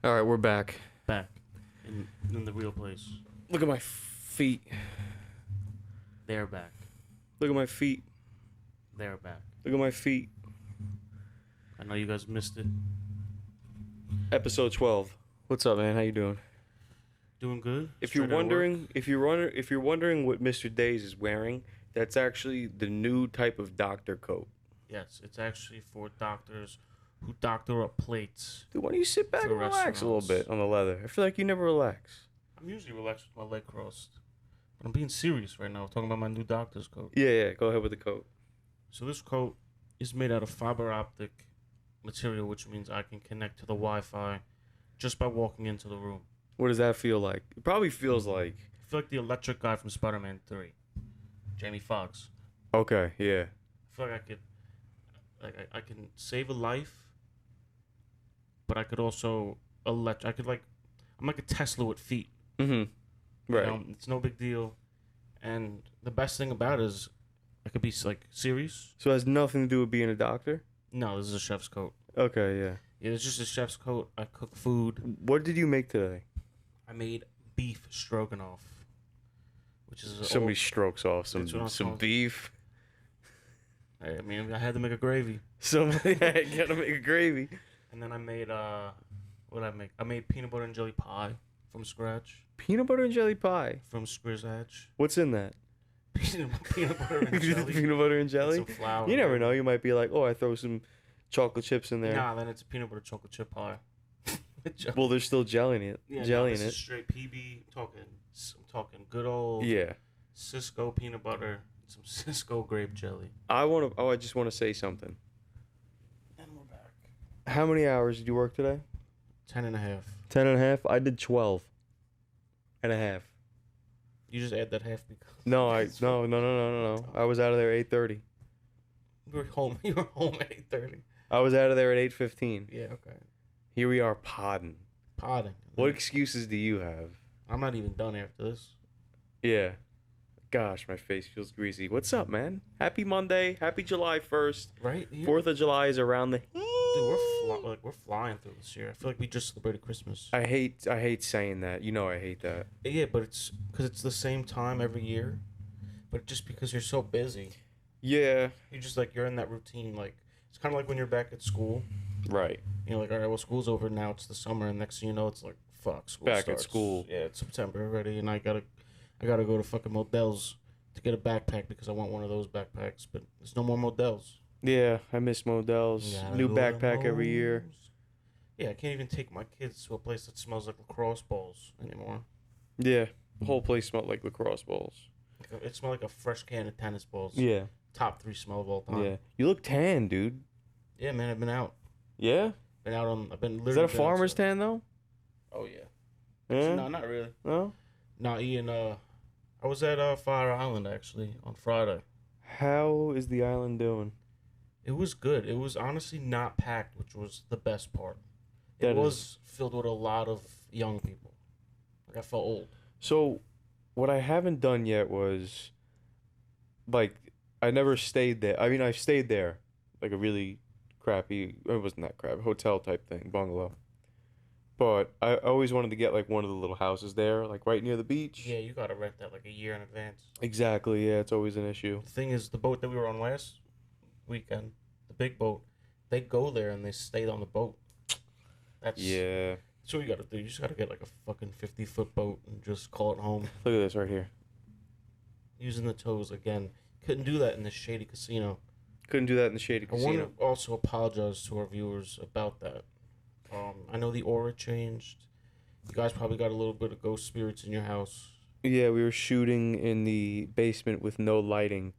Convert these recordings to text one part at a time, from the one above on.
All right, we're back. Back in the real place. Look at my feet. They're back. Look at my feet. They're back. Look at my feet. I know you guys missed it. Episode 12. What's up, man? How you doing? Doing good. If you're Straight out of work. wondering, if you're wondering what Mr. Days is wearing, that's actually the new type of doctor coat. Yes, it's actually for doctors who doctor up plates. Dude, why don't you sit back For and relax a little restaurants. bit on the leather? I feel like you never relax. I'm usually relaxed with my leg crossed, but I'm being serious right now. Talking about my new doctor's coat. Yeah. Go ahead with the coat. So this coat is made out of fiber optic material, which means I can connect to the Wi-Fi just by walking into the room. What does that feel like? It probably feels like. I feel like the electric guy from Spider-Man 3, Jamie Foxx. Okay, yeah. I feel like I could, I can save a life, but I could also I'm like a Tesla with feet. Mm-hmm. Right. You know, it's no big deal, and the best thing about it is I could be like serious. So it has nothing to do with being a doctor? No, this is a chef's coat. Okay, yeah. Yeah, it's just a chef's coat. I cook food. What did you make today? I made beef stroganoff, which is Somebody strokes off That's what I'm some calling it. beef. I mean, I had to make a gravy, Somebody gotta make a gravy. and then I made what did I make? I made peanut butter and jelly pie from scratch, Peanut butter and jelly pie. from scratch. What's in that? Peanut butter and jelly. Peanut butter and and jelly? some flour. You never know. You might be like, oh, I throw some chocolate chips in there. Nah, then it's a peanut butter chocolate chip pie. With jelly. Well, there's still jelly in it. Yeah, jelly no, in this is it. straight PB. I'm talking good old Yeah. Cisco peanut butter, some Cisco grape jelly. I just want to say something. And we're back. How many hours did you work today? 10 and a half. 10 and a half. I did 12 and a half. You just add that half because No. I was out of there at 8:30. you were home. You were home at 8:30. I was out of there at 8:15. Yeah, okay. Here we are podding. Potting. What excuses do you have? I'm not even done after this. Yeah. Gosh, my face feels greasy. What's up, man? Happy Monday. Happy July 1st. Right? Yeah. 4th of July is around the... Dude, we're flying through this year. I feel like we just celebrated Christmas. I hate saying that. You know I hate that. Yeah, but it's because it's the same time every year. But just because you're so busy, Yeah. you just like you're in that routine. Like it's kind of like when you're back at school. Right. You're like, all right, well, school's over now. It's the summer, and next thing you know, it's like, fuck, school Back at starts. school. Yeah, it's September already, and I gotta go to fucking Modell's to get a backpack because I want one of those backpacks. But there's no more Modell's. Yeah, I miss Modell's. Gotta New go to backpack every year. Mo's. Yeah, I can't even take my kids to a place that smells like lacrosse balls anymore. Yeah. The whole place smelled like lacrosse balls. It smelled like a fresh can of tennis balls. Yeah. Top 3 smell of all time. Yeah. You look tan, dude. Yeah, man, I've been out. Yeah? I've been literally. Is that a been farmer's outside. tan, though? Oh, yeah. Yeah? No, not really. No? No, Ian, I was at Fire Island, actually, on Friday. How is the island doing? It was good. It was honestly not packed, which was the best part. That It was filled with a lot of young people. Like, I felt old. So, what I haven't done yet was, like, I never stayed there. I mean, I stayed there, like a really crappy, it wasn't that crappy, hotel type thing, bungalow. But I always wanted to get, like, one of the little houses there, like, right near the beach. Yeah, you gotta rent that like a year in advance. Exactly, yeah, it's always an issue. The thing is, the boat that we were on last weekend, the big boat, they go there and they stayed on the boat. That's Yeah. That's what you gotta do. You just gotta get like a fucking 50-foot boat and just call it home. Look at this right here. Using the toes again. Couldn't do that in the shady casino. Couldn't do that in the shady I want casino. to also apologize to our viewers about that. I know the aura changed. You guys probably got a little bit of ghost spirits in your house. Yeah, we were shooting in the basement with no lighting.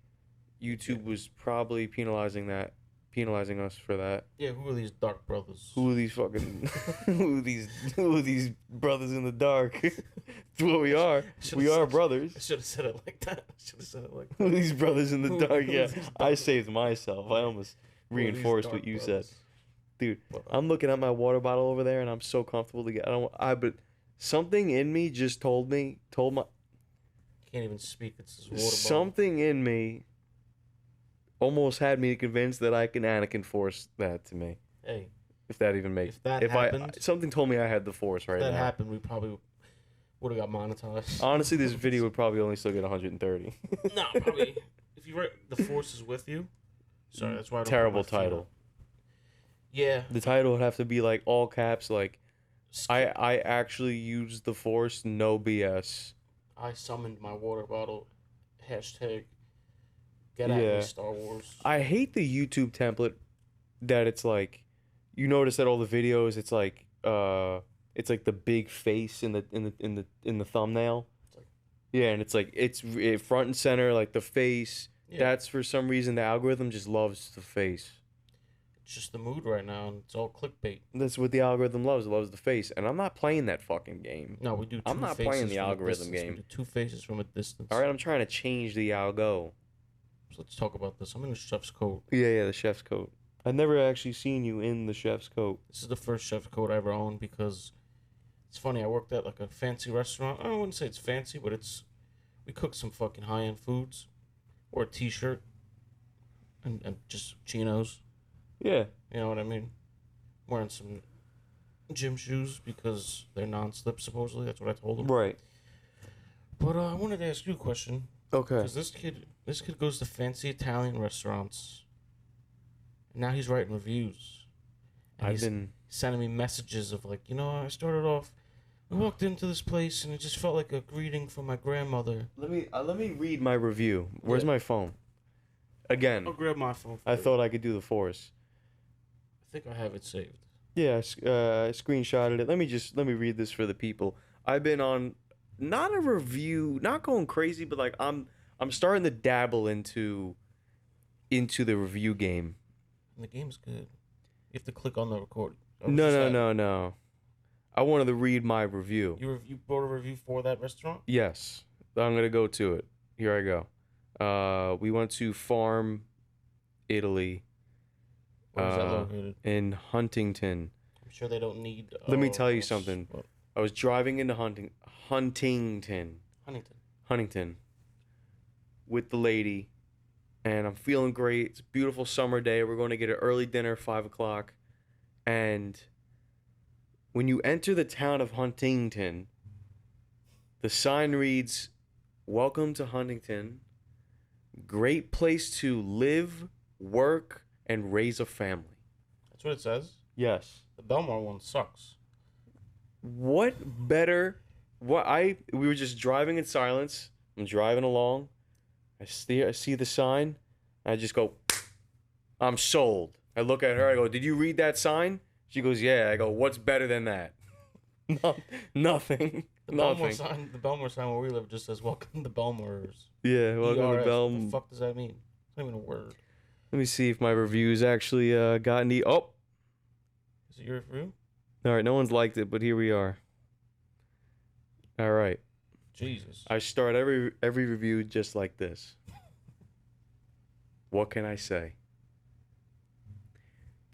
YouTube was probably penalizing us for that. Yeah, who are these dark brothers? Who are these fucking who are these brothers in the dark? It's what we are. We are brothers. I should have said it like that. Who are these brothers in the Who- dark? who Yeah, are these I brothers? saved myself. I almost Who are these reinforced dark what you said. brothers? Dude, But, I'm looking at my water bottle over there and I'm so comfortable to get but something in me just told my can't even speak. It's this water bottle. something in me almost had me convinced that I can Anakin force that to me. Hey, If that even makes. If that If happened, something told me I had the force right if that now. happened, we probably would have got monetized. Honestly, this video would probably only still get 130. No, probably. If you write "The Force is with you," sorry, that's why I don't Terrible put my feet title. up. Yeah, The title would have to be like all caps, like Skip. I actually used the force, no BS. I summoned my water bottle. Hashtag get at me, Yeah. Star Wars. I hate the YouTube template that it's like you notice that all the videos it's like the big face in the thumbnail. It's like, Yeah, and it's like front and center like the face. yeah, That's for some reason the algorithm just loves the face. it's just the mood right now, and it's all clickbait. That's what the algorithm loves. It loves the face, and I'm not playing that fucking game. No, we do two I'm not faces playing the from a algorithm distance. game. We do two faces from a distance. All right, I'm trying to change the algo. So let's talk about this. I'm in a chef's coat. Yeah, the chef's coat. I've never actually seen you in the chef's coat. This is the first chef's coat I ever owned because it's funny. I worked at like a fancy restaurant. I wouldn't say it's fancy, but we cook some fucking high end foods. Or a T-shirt and just chinos. Yeah. You know what I mean? Wearing some gym shoes because they're non-slip supposedly. That's what I told them. Right. But I wanted to ask you a question Okay. because this kid goes to fancy Italian restaurants. And now he's writing reviews. And I've he's been. sending me messages of like, I started off. I walked into this place and it just felt like a greeting from my grandmother. Let me read my review. Where's Yeah. my phone? Again, I'll grab my phone. I thought I could do the force. I think I have it saved. Yeah, I screenshotted it. Let me read this for the people. I've been on not a review, not going crazy, but like I'm starting to dabble into the review game. And the game's good. You have to click on the record. No. I wanted to read my review. You brought a review for that restaurant? Yes. I'm going to go to it. Here I go. We went to Farm, Italy. Where is that located? In Huntington. I'm sure they don't need. Let me tell you something. I was driving into Huntington with the lady, and I'm feeling great. It's a beautiful summer day. We're going to get an early dinner, 5 o'clock. And when you enter the town of Huntington, the sign reads, "Welcome to Huntington. Great place to live, work, and raise a family." That's what it says. Yes. The Belmar one sucks. What better? We were just driving in silence. I'm driving along. I see the sign. I just go, "I'm sold." I look at her. I go, "Did you read that sign?" She goes, "Yeah." I go, "What's better than that?" No, nothing. The Nothing. Belmar sign where we live just says "Welcome to Belmars." Yeah, welcome to ERS. Belm. What the fuck does that mean? It's not even a word. Let me see if my reviews actually got any. Oh, Is it your review? all right. No one's liked it, but here we are. All right. Jesus. I start every review just like this. What can I say?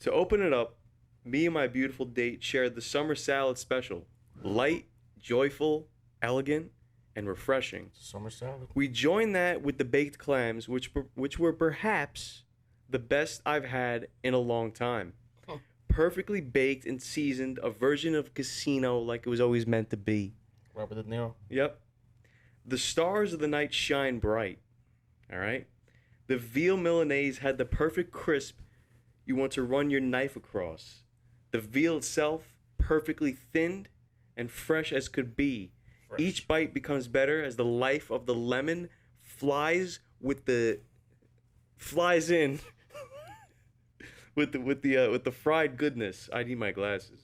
To open it up, me and my beautiful date shared the summer salad special. Light, joyful, elegant, and refreshing. Summer salad. We joined that with the baked clams, which were perhaps the best I've had in a long time. Huh. Perfectly baked and seasoned, a version of casino like it was always meant to be. Robert De Niro. Yep. The stars of the night shine bright. All right? The veal Milanese had the perfect crisp you want to run your knife across. The veal itself, perfectly thinned and fresh as could be. Fresh. Each bite becomes better as the life of the lemon flies in with the fried goodness. I need my glasses.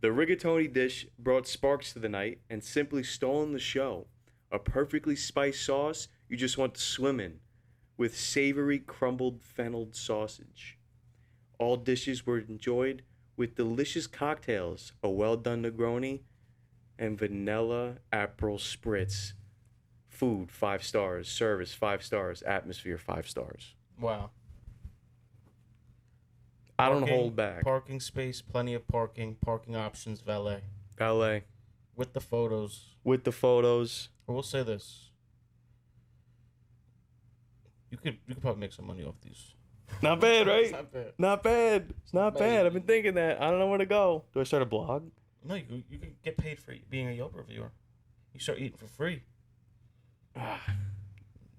The rigatoni dish brought sparks to the night and simply stolen the show. A perfectly spiced sauce you just want to swim in, with savory crumbled fennel sausage. All dishes were enjoyed with delicious cocktails, a well-done Negroni, and vanilla Aperol spritz. Food, 5 stars. Service, 5 stars. Atmosphere, 5 stars. Wow. I don't hold back. Parking space, plenty of parking options, valet. Valet. With the photos. With the photos. I will say this. You could probably make some money off these. Not bad, It's right? not bad. Not bad. It's not bad. I've been Maybe. thinking that. I don't know where to go. Do I start a blog? No, you can get paid for being a Yelp reviewer. You start eating for free. Ah,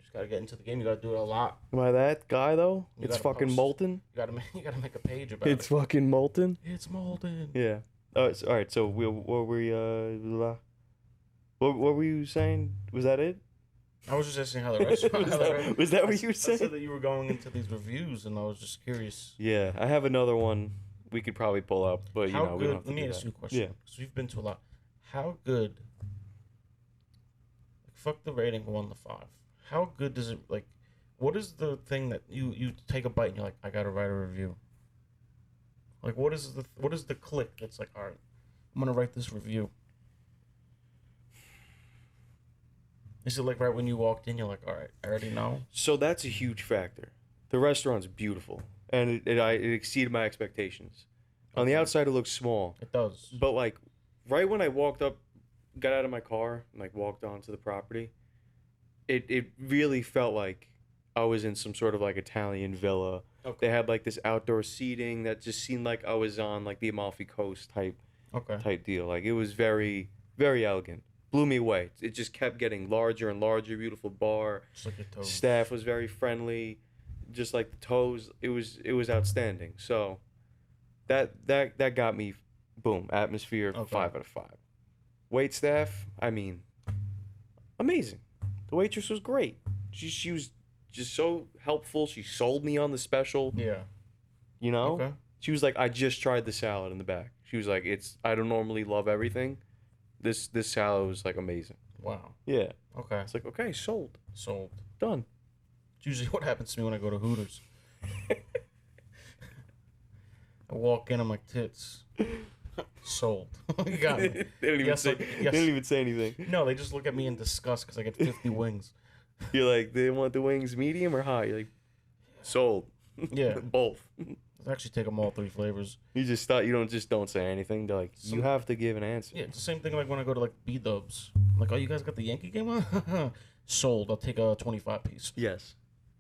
Just gotta get into the game. You gotta do it a lot. am I that guy though? You It's gotta fucking post. molten. You gotta make a page about It's it. fucking molten. It's molten. Yeah. All right. So what were we what were you saying? Was that it? I was just asking how the restaurant. Was that what I you were saying? said that you were going into these reviews, and I was just curious. Yeah, I have another one we could probably pull up, but you How know we good? don't have to Let me do ask that. you a question. Yeah. Because we've been to a lot. How good? Like, fuck the rating 1 to 5. How good does it like? What is the thing that you take a bite and you're like, I gotta write a review? Like, what is the click that's like, all right, I'm gonna write this review. Is it like right when you walked in, you're like, all right, I already know? So that's a huge factor. The restaurant's beautiful, and it exceeded my expectations. On the Okay. outside, it looks small, It does. but like right when I walked up, got out of my car, and like walked onto the property, it really felt like I was in some sort of like Italian villa. Okay. They had like this outdoor seating that just seemed like I was on like the Amalfi Coast Okay. type deal. Like it was very very elegant. Blew me away. It just kept getting larger and larger. Beautiful bar. Just like your toes. Staff was very friendly. Just like the toes, it was outstanding. So that got me. Boom, atmosphere, Okay. 5 out of 5. Wait staff, I mean, amazing. The waitress was great. She was just so helpful. She sold me on the special. Yeah. You know. Okay. She was like, I just tried the salad in the back. She was like, I don't normally love everything. This salad was like amazing. Wow. Yeah. Okay. It's like, okay, sold. Sold. Done. It's usually what happens to me when I go to Hooters. I walk in, I'm like, tits. Sold. You got me. They don't even Yes, say yes. they don't even say anything. No, they just look at me in disgust because I get 50 wings. You're like, they want the wings medium or hot? You're like, sold. Yeah. Both. I actually take them all 3 flavors. You just thought you don't say anything. They're like, you have to give an answer. Yeah, it's the same thing like when I go to like B-dubs. I'm like, oh, you guys got the Yankee game on? Sold. I'll take a 25 piece. Yes.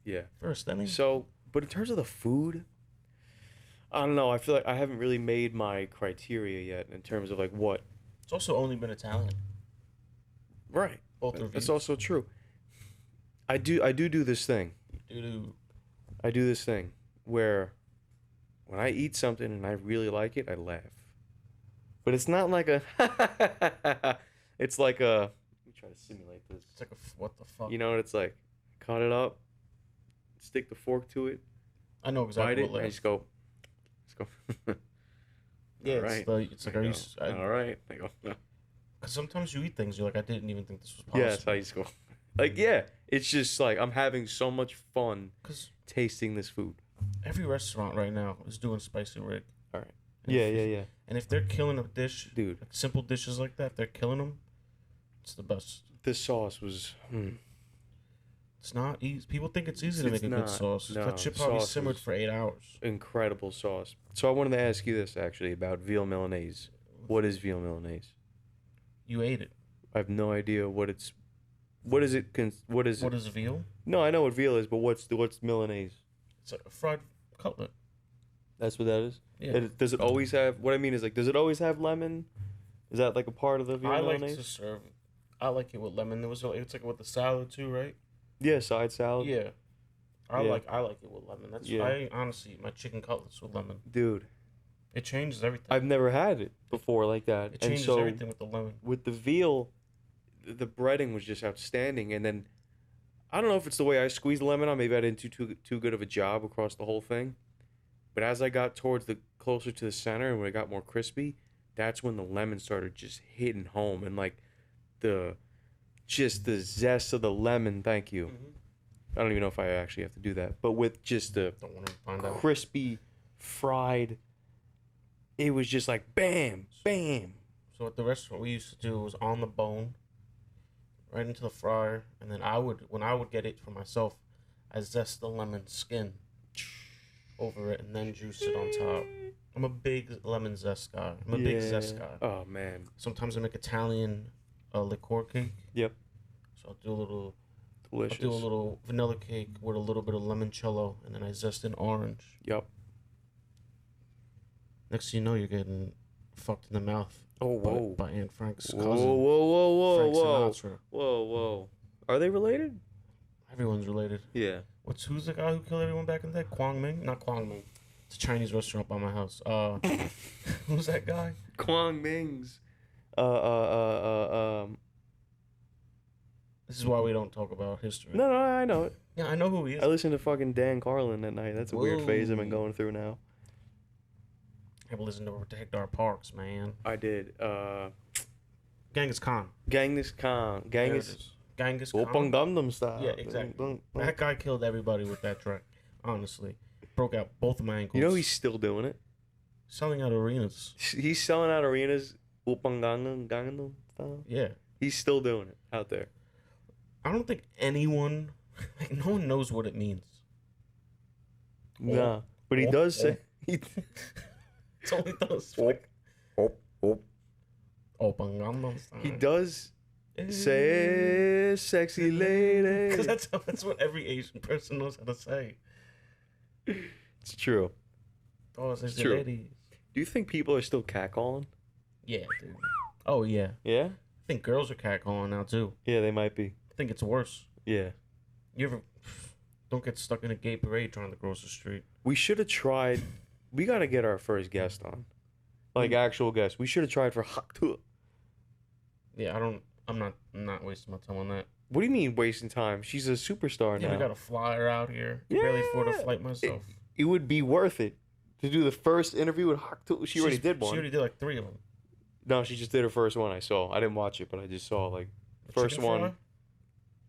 Yeah. First inning. So, but in terms of the food, I don't know. I feel like I haven't really made my criteria yet in terms of like what. It's also only been Italian. Right. Both reviews. That's also true. I do this thing. Doo-doo. I do this thing where when I eat something and I really like it, I laugh. But it's not like a it's like a let me try to simulate this. It's like what the fuck? You know what it's like? Cut it up, stick the fork to it, I know exactly bite it, what and I laugh. just go. Yeah, Alright. it's like, are you... All right. I go. Because sometimes you eat things, you're like, I didn't even think this was Yeah, possible. that's how you just go. Like, yeah, it's just like I'm having so much fun Because tasting this food. every restaurant right now is doing spicy rig. All right. And Yeah, if- yeah. And if they're killing a dish, Dude, like simple dishes like that, if they're killing them, it's the best. this sauce was. It's not easy. People think it's easy to It's make a not. good sauce. No, That shit probably sauce simmered was- for 8 hours. Incredible sauce. So I wanted to ask you this actually about veal Milanese. What is veal Milanese? You ate it. I have no idea what it's. What is it? What is What it? is veal? No, I know what veal is, but what's Milanese? It's like a fried cutlet. That's what that is. Yeah. Does it always have? What I mean is like, does it always have lemon? Is that like a part of the veal I like Milanese? to serve. I like it with lemon. It's like with the salad too, right? Yeah, side salad. Yeah. I Yeah. like it with lemon. That's Yeah. I honestly eat my chicken cutlets with lemon. Dude, It changes everything. I've never had it before like that, It and changes so everything with the lemon. with the veal, the breading was just outstanding, and then I don't know if it's the way I squeezed the lemon on. Maybe I didn't do too good of a job across the whole thing. But as I got towards the closer to the center and when it got more crispy, that's when the lemon started just hitting home and like the zest of the lemon. Thank you. Mm-hmm. I don't even know if I actually have to do that, but with just the Don't want to find out. crispy fried, it was just like bam, bam. So at the restaurant we used to do was on the bone, right into the fryer, and then when I would get it for myself, I zest the lemon skin over it and then juice it on top. I'm a big lemon zest guy. I'm a big zest guy. Oh man. Sometimes I make Italian liqueur cake. Yep. So I'll do a little Delicious. I'll do a little vanilla cake with a little bit of limoncello, and then I zest in orange. Yep. Next thing you know, you're getting fucked in the mouth. Oh, whoa. By Aunt Frank's cousin. Whoa, Frank Sinatra. Whoa. Are they related? Everyone's related. Yeah. Who's the guy who killed everyone back in the day? Kwang Ming? Not Kwang Ming. It's a Chinese restaurant by my house. Who's that guy? Kwang Ming's. This is why we don't talk about history. No, I know it. Yeah, I know who he is. I listen to fucking Dan Carlin at night. That's a weird phase I've been Whoa. going through now. I listen to Protect Our Parks, man. I did. Genghis Khan. Genghis Khan. Genghis Khan. Gangnam Style. Yeah, exactly. That guy killed everybody with that track. Honestly, broke out both of my ankles. You know he's still doing it. Selling out arenas. He's selling out arenas. Gangnam Style. Yeah. He's still doing it out there. I don't think anyone, no one knows what it means. Nah, but he does say. It's only those. He does say sexy lady. Because that's what every Asian person knows how to say. It's true. Oh, it's true. ladies. Do you think people are still catcalling? Yeah, dude. Oh, yeah. Yeah? I think girls are catcalling now, too. Yeah, they might be. I think it's worse. Yeah. You ever... Don't get stuck in a gay parade trying to cross the street. We should have tried... We got to get our first guest on. Like, actual guest. We should have tried for Haktu. Yeah, I'm not wasting my time on that. What do you mean wasting time? She's a superstar now. Yeah, we got to fly her out here. I barely afford a flight myself. It would be worth it to do the first interview with Haktu. She already did one. She already did like 3 of them. No, she just did her first one. I saw. I didn't watch it, but I just saw like first Chicken one.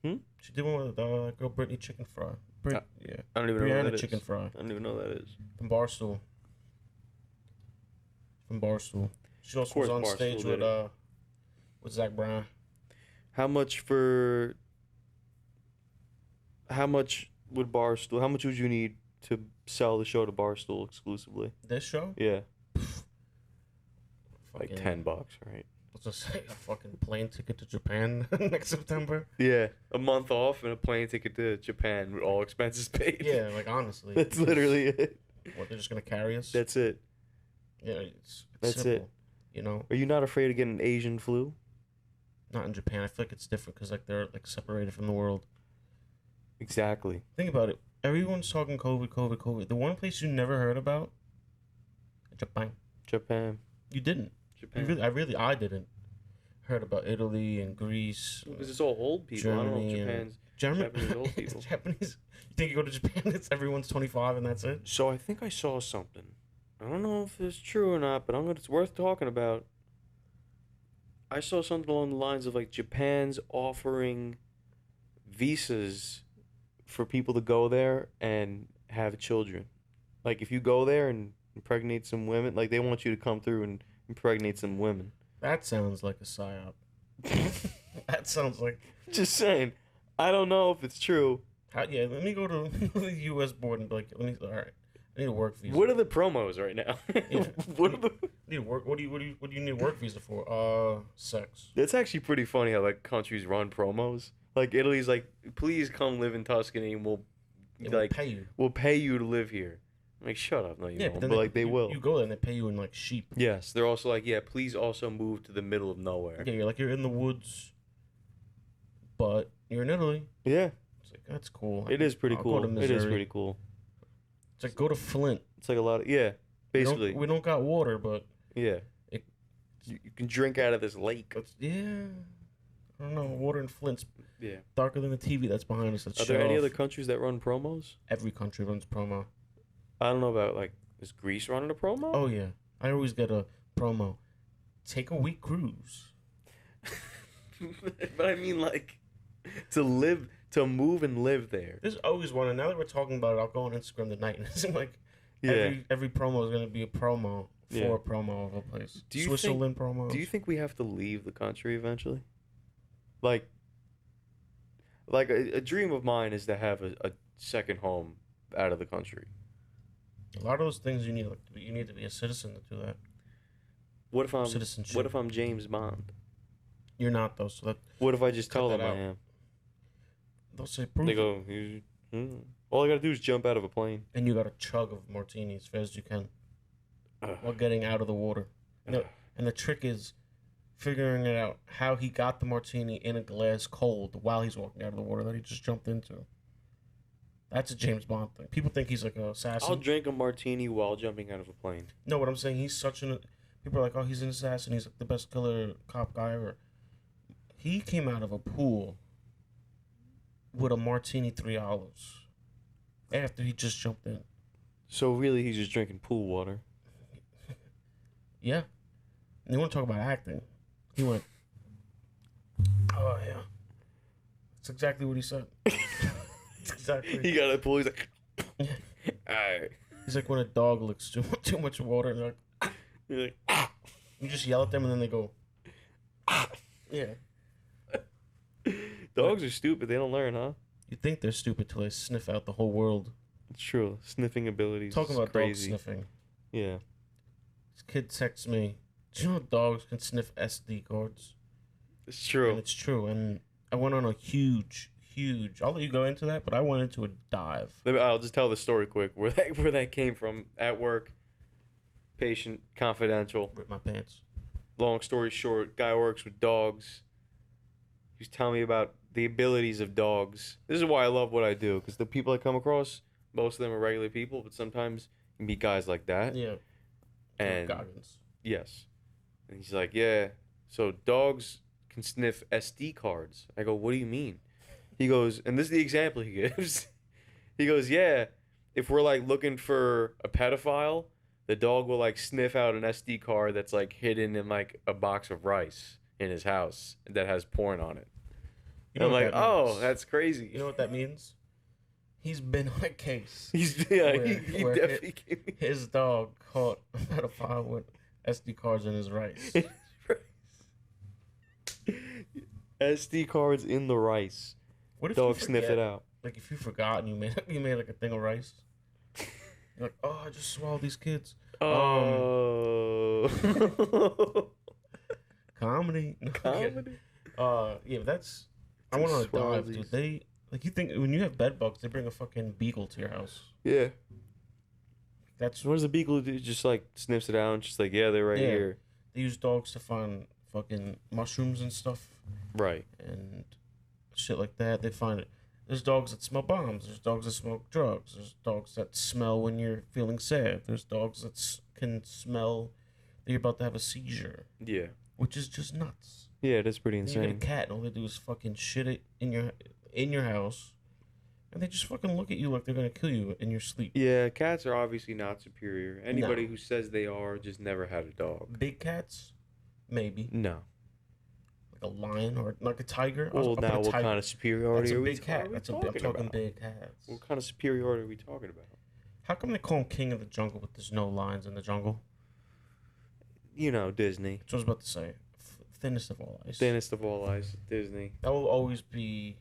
Fry? She did one with girl Brittany Chicken Fry. Yeah. I don't even know what that is. Chicken Fry. I don't even know what that is. From Barstool. She also was on stage with Zach Bryan. How much would you need to sell the show to Barstool exclusively? This show? Yeah. Like $10, right? Let's just say a fucking plane ticket to Japan next September. Yeah, a month off and a plane ticket to Japan with all expenses paid. Yeah, like honestly. That's literally it. What, they're just gonna carry us? That's it. Yeah, it's That's simple, it. You know? Are you not afraid of getting Asian flu? Not in Japan. I feel like it's different because like they're like separated from the world. Exactly. Think about it. Everyone's talking COVID. The one place you never heard about, Japan. You didn't. Japan. I didn't. Heard about Italy and Greece. Because it's all old people. Germany. I don't know if Japanese old people. Japanese. You think you go to Japan, it's everyone's 25 and that's it? So I think I saw something. I don't know if it's true or not, but it's worth talking about. I saw something along the lines of like Japan's offering visas for people to go there and have children. Like if you go there and impregnate some women, like they want you to come through and impregnate some women. That sounds like a psyop. That sounds like... Just saying. I don't know if it's true. Let me go to the U.S. board and be like, all right, I need a work visa. What are the promos right now? Yeah. What are the... Need work. What do you need a work visa for? Sex. That's actually pretty funny how like countries run promos. Like Italy's like, please come live in Tuscany and we'll pay you. We'll pay you to live here. I'm like, shut up, no, you won't. But like they will. You go there and they pay you in like sheep. Yes, they're also like, yeah, please also move to the middle of nowhere. Yeah, you're in the woods, but you're in Italy. Yeah, it's like that's cool. It is pretty cool. It is pretty cool. It's like go to Flint. It's like a lot of basically. We don't got water, but yeah, you can drink out of this lake. Yeah, I don't know. Water in Flint's darker than the TV that's behind us. Are there any other countries that run promos? Every country runs promo. I don't know about like, is Greece running a promo? Oh yeah, I always get a promo. Take a week cruise. But I mean like, to move and live there. There's always one, and now that we're talking about it, I'll go on Instagram tonight and it's like every promo is gonna be a promo for a promo of a place. Switzerland promos. Do you think we have to leave the country eventually? Like a dream of mine is to have a second home out of the country. A lot of those things you need to be a citizen to do that. What if I'm citizenship? What if I'm James Bond? You're not though. So what if I just tell them I am? They'll say prove They it. go, all I gotta do is jump out of a plane. And you got a chug of martini as fast as you can Ugh. while getting out of the water. And the trick is figuring it out how he got the martini in a glass cold while he's walking out of the water that he just jumped into. That's a James Bond thing. People think he's like an assassin. I'll drink a martini while jumping out of a plane. No, what I'm saying, he's such an. People are like, oh, he's an assassin. He's like the best killer cop guy ever. He came out of a pool with a martini $3 after he just jumped in. So really, he's just drinking pool water. Yeah. And you want to talk about acting? He went, oh yeah. That's exactly what he said. That's exactly. He got a pool. He's like, Yeah. alright. He's like when a dog licks too much water, and like, You're like, you just yell at them, and then they go, yeah. dogs are stupid. They don't learn, huh? You think they're stupid till they sniff out the whole world. It's true. Sniffing abilities. Talking is about crazy. dog sniffing. Yeah. This kid texts me, do you know dogs can sniff SD cards? It's And true. it's true. And I went on a huge, I'll let you go into that, but I went into a dive. I'll just tell the story quick. Where that came from at work. Patient confidential. Rip my pants. Long story short, guy works with dogs. He's telling me about the abilities of dogs. This is why I love what I do, because the people I come across, most of them are regular people, but sometimes you meet guys like that. Yeah. And Goggins. yes. And he's like, yeah, so dogs can sniff SD cards. I go, what do you mean? He goes, and this is the example he gives. He goes, yeah, if we're like looking for a pedophile, the dog will like sniff out an SD card that's like hidden in like a box of rice in his house that has porn on it. You know I'm what like, that oh, means? that's crazy. You know what that means? He's been on a case. He Where- he where definitely gave me His dog caught a pedophile with SD cards in his rice. SD cards in the rice. What if Dog you sniff forget, it out. Like if you forgot and you made like a thing of rice. You're like, oh, I just swallowed these kids. Oh. Comedy. No, Comedy. yeah, that's. I went on a dive, dude. Swallows. They like you think when you have bed bugs, they bring a fucking beagle to your house. Yeah. That's What does the beagle do? Just like sniffs it out and just like, yeah, they're right Yeah. here. they use dogs to find fucking mushrooms and stuff Right. and shit like that. They find it. There's dogs that smell bombs. There's dogs that smoke drugs. There's dogs that smell when you're feeling sad. There's dogs that can smell that you're about to have a seizure, Yeah. which is just nuts. Yeah, that's pretty And you get a insane. cat, and all they do is fucking shit it in your house, and they just fucking look at you like they're gonna kill you in your sleep. Yeah, cats are obviously not superior. Anybody who says they are just never had a dog. Big cats, maybe No. like a lion or like a tiger. Well, I'll put now a what tiger. kind of superiority That's a are we big cat. That's a big. I'm talking about? big cats. What kind of superiority are we talking about? How come they call him King of the Jungle, but there's no lions in the jungle? You know, Disney. That's what I was about to say. Thinnest of all ice. Thinnest of all ice, Disney. That will always be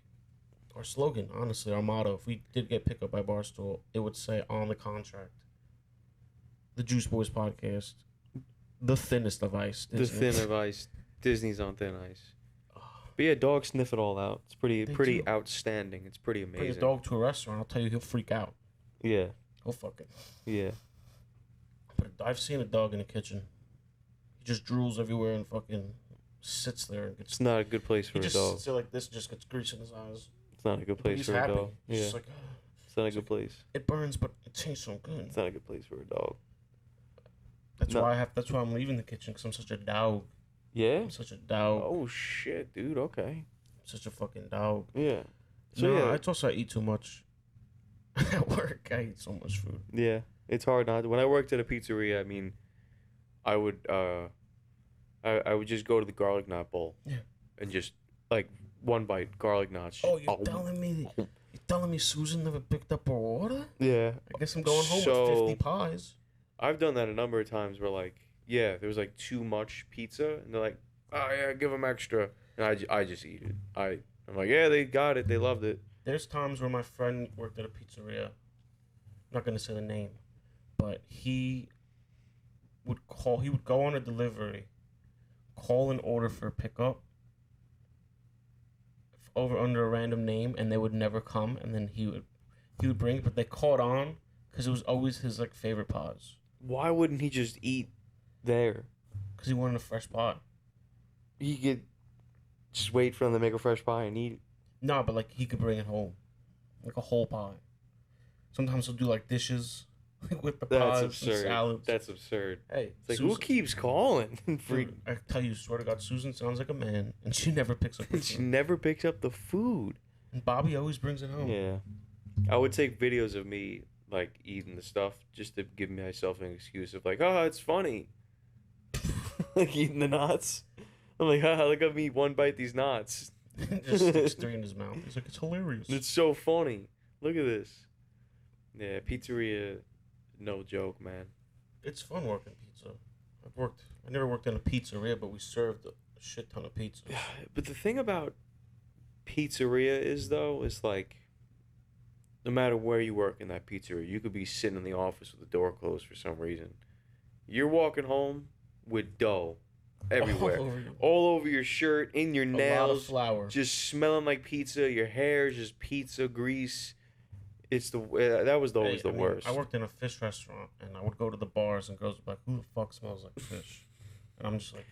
our slogan, honestly, our motto. If we did get picked up by Barstool, it would say on the contract, the Juice Boys podcast, the thinnest of ice. The Disney. thin of ice. Disney's on thin ice. But yeah, dogs sniff it all out. It's pretty They pretty do. outstanding. It's pretty Bring a amazing. dog to a restaurant, I'll tell you, he'll freak out. Yeah, He'll fucking. yeah. But I've seen a dog in the kitchen. He just drools everywhere and fucking sits there and gets. It's not a good place for He a just dog. sits there like this, and just gets grease in his eyes. It's not a good But place he's for happy. a dog. He's Yeah, just like, it's not a good place. it burns, but it tastes so good. It's not a good place for a dog. That's No. why That's why I'm leaving the kitchen, because I'm such a dog. Yeah. I'm such a dog. Oh shit, dude. Okay. Such a fucking dog. Yeah. So No, yeah, it's also I eat too much. At work, I eat so much food. yeah. It's hard not. When I worked at a pizzeria, I mean, I would I would just go to the garlic knot bowl. Yeah. And just like one bite garlic knots. Oh, you're telling me Susan never picked up her order? Yeah. I guess I'm going home So- with 50 pies. I've done that a number of times where like, yeah, there was like too much pizza and they're like, oh yeah, give them extra, and I just eat it. I'm like, yeah, they got it, they loved it. There's times where my friend worked at a pizzeria. I'm not gonna say the name, but he would go on a delivery, call an order for pickup. over under a random name, and they would never come, and then he would bring it, but they caught on because it was always his like favorite pies. Why wouldn't he just eat there? Because he wanted a fresh pie. He could just wait for them to make a fresh pie and eat it. No, but like he could bring it home, like a whole pie. Sometimes he'll do like dishes, like with the That's pies and absurd. salads. That's absurd. Hey, It's like, who keeps calling? Dude, I tell you, swear to God, Susan sounds like a man, and she never picks up her She food. never picks up the food. And Bobby always brings it home. Yeah. I would take videos of me, like, eating the stuff just to give myself an excuse of, like, oh, it's funny. Like, eating the knots. I'm like, haha, look at me one bite these knots. Just sticks 3 in his mouth. He's like, it's hilarious. It's so funny. Look at this. Yeah, pizzeria, no joke, man. It's fun working pizza. I never worked in a pizzeria, but we served a shit ton of pizza. But the thing about pizzeria is, though, is like, no matter where you work in that pizzeria, you could be sitting in the office with the door closed for some reason. You're walking home with dough everywhere. All over your shirt, in your A lot of nails, flour. just smelling like pizza. Your hair is just pizza grease. It's that was always the worst. I worked in a fish restaurant, and I would go to the bars, and girls would be like, who the fuck smells like fish? And I'm just like,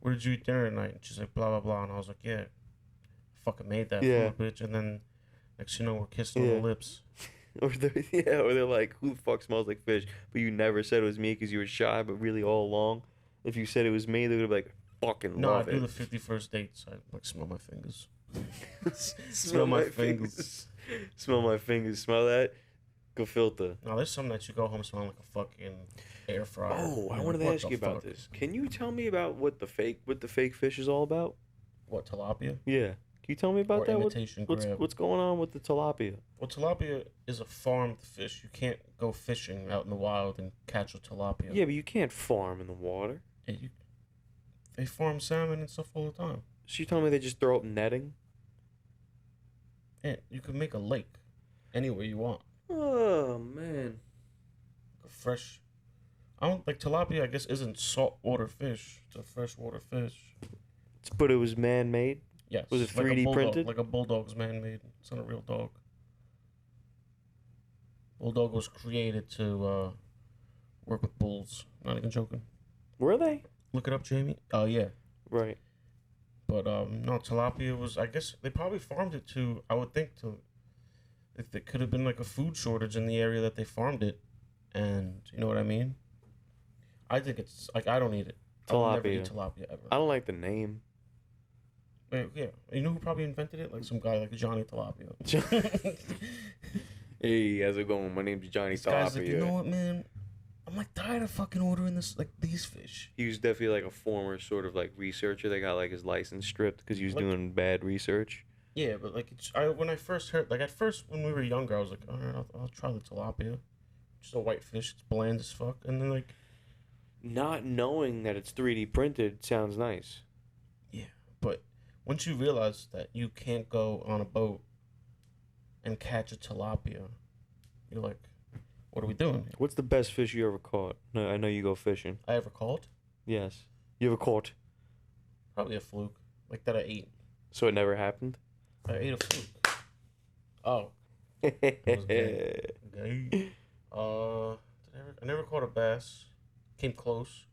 where did you eat dinner tonight? And she's like, blah, blah, blah. And I was like, yeah, I fucking made that food, bitch. And then next you know, we're kissing on the lips. Or they're like, who the fuck smells like fish? But you never said it was me because you were shy, but really all along, if you said it was me, they would be like, fucking no, love I it. do the 51st dates. I like smell my fingers. Smell my fingers. Smell my fingers. Smell that? Go filter. No, there's some that you go home smelling like a fucking air fryer. Oh, I You're wanted like, to what ask the you about fuck? this. Can you tell me about what the fake fish is all about? What, tilapia? Yeah. Can you tell me about Or that? imitation crab. What's going on with the tilapia? Well, tilapia is a farmed fish. You can't go fishing out in the wild and catch a tilapia. Yeah, but you can't farm in the water. Yeah, they farm salmon and stuff all the time. So you telling me they just throw up netting? And you can make a lake anywhere you want. Oh man. A fresh. I don't like tilapia. I guess isn't saltwater fish. It's a freshwater fish. But it was man-made. Yes. Was it like 3D printed? Like a bulldog's man-made. It's not a real dog. Bulldog was created to work with bulls. Not even joking. Were they? Look it up, Jamie. Oh yeah. Right. But no, tilapia was. I guess they probably farmed it to. I would think to. If there could have been like a food shortage in the area that they farmed it, and you know what I mean. I think it's like I don't eat it. I will never eat tilapia ever. I don't like the name. Yeah, you know who probably invented it? Like some guy like Johnny Tilapia. Hey, how's it going? My name's Johnny This guy's like, Tilapia. you know what, man? I'm like tired of fucking ordering this like these fish. He was definitely like a former sort of like researcher that got like his license stripped because he was Like- doing bad research. Yeah, but like when I first heard like at first when we were younger, I was like, all right, I'll try the tilapia. Just a white fish. It's bland as fuck. And then like, Not knowing that it's 3D printed sounds nice. yeah, but once you realize that you can't go on a boat and catch a tilapia, you're like, what are we doing here? What's the best fish you ever caught? No, I know you go fishing. I ever caught? Yes. You ever caught? Probably a fluke. Like that I ate. So it never happened? I ate a fluke. Oh. was gay. Gay. I never caught a bass. Came close.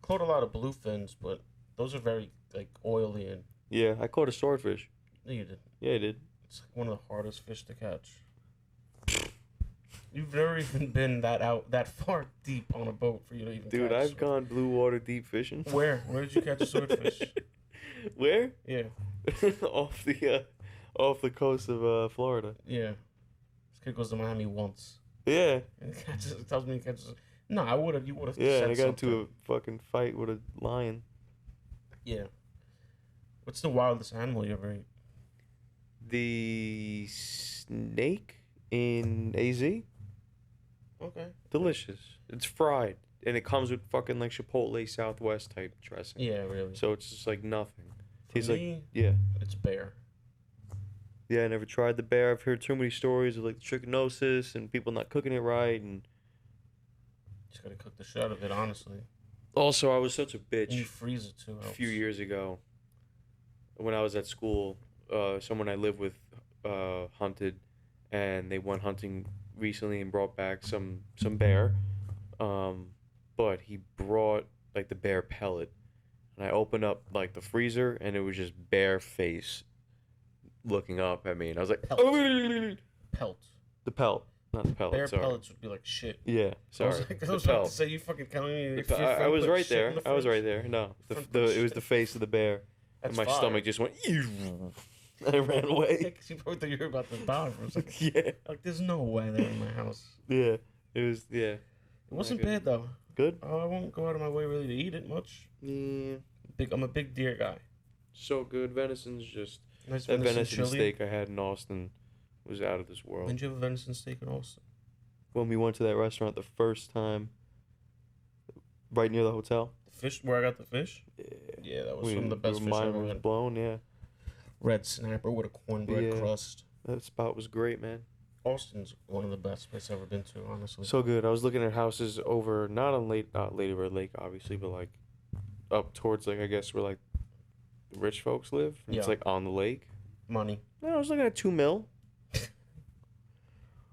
Caught a lot of bluefins, but those are very like oily and. Yeah, I caught a swordfish. No, you didn't. Yeah, I did. It's like one of the hardest fish to catch. You've never even been that far deep on a boat for you to even. Dude, catch I've gone blue water deep fishing. Where? Where did you catch a swordfish? Where? Yeah. off the coast of Florida. Yeah. This kid goes to Miami once. Yeah. And tells me he catches. No, I would have. You would have. Yeah, said and I got something. into a fucking fight with a lion. Yeah. What's the wildest animal you ever ate? The snake in AZ. Okay. Delicious. It's fried. And it comes with fucking like Chipotle Southwest type dressing. Yeah, really. So it's just like nothing. For He's me, like, yeah. it's bear. Yeah, I never tried the bear. I've heard too many stories of like trichinosis and people not cooking it right. And Just gotta cook the shit out of it, honestly. also, I was such a And you bitch freeze it too. a few years ago when I was at school. someone I live with hunted, and they went hunting recently and brought back some bear. Um, but he brought like the bear pellet, and I opened up like the freezer, and it was just bare face looking up at me, and I was like, Pelt. "Oh!" Pelt. The pelt, not the pellet. Bear Sorry. pellets would be like shit. Yeah, I was sorry. like, I The was about to pelt. say you fucking telling me. The If pe- your I friend was put right shit in there. the I was fridge, right there. No, friend put it was shit- the face of the bear, That's and my fire. stomach just went, and I ran away. Because you probably thought you were about to die for a second. Yeah, Like, there's no way they're in my house. yeah. It was yeah. It wasn't good. bad though. Good. I won't go out of my way really to eat it much. Yeah. I'm a big deer guy. So good. Venison's just Nice that venison chili. steak I had in Austin was out of this world. Didn't you have a venison steak in Austin? When we went to that restaurant the first time, right near the hotel. The fish, where I got the fish? Yeah. Yeah, that was some of the best fish I Mine ever was had. blown. Yeah. Red snapper with a cornbread Yeah. crust. That spot was great, man. Austin's one of the best places I've ever been to, honestly. So good. I was looking at houses over not on Lady Bird Lake, obviously, but like up towards like I guess where like the rich folks live. It's Yeah. like on the lake. Money. No, I was looking at $2 million.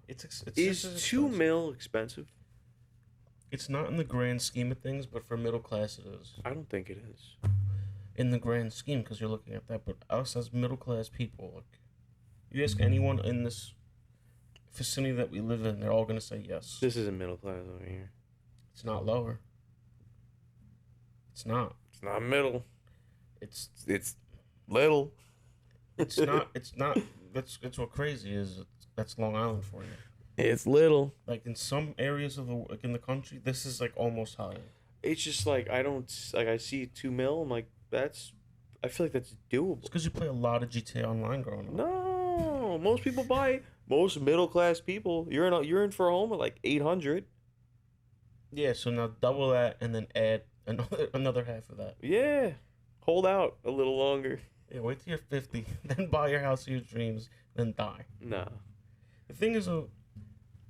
It's Is just $2 expensive. million expensive? It's not in the grand scheme of things, but for middle class it is. I don't think it is. In the grand scheme, because you're looking at that, but us as middle class people, like, you ask anyone in this vicinity that we live in, they're all gonna say yes. This isn't middle class over here. It's not lower. It's not. It's not middle. It's It's little. it's not. It's not. That's what crazy is. That's Long Island for you. It's little. Like in some areas of in the country, this is like almost high. It's just like I see 2 million. I'm like I feel like that's doable. It's because you play a lot of GTA Online growing up. No, most middle class people. You're in for a home at like 800. Yeah, so now double that and then add another half of that. Yeah, hold out a little longer. Yeah, wait till you're 50, then buy your house of your dreams, then die. Nah. The thing is,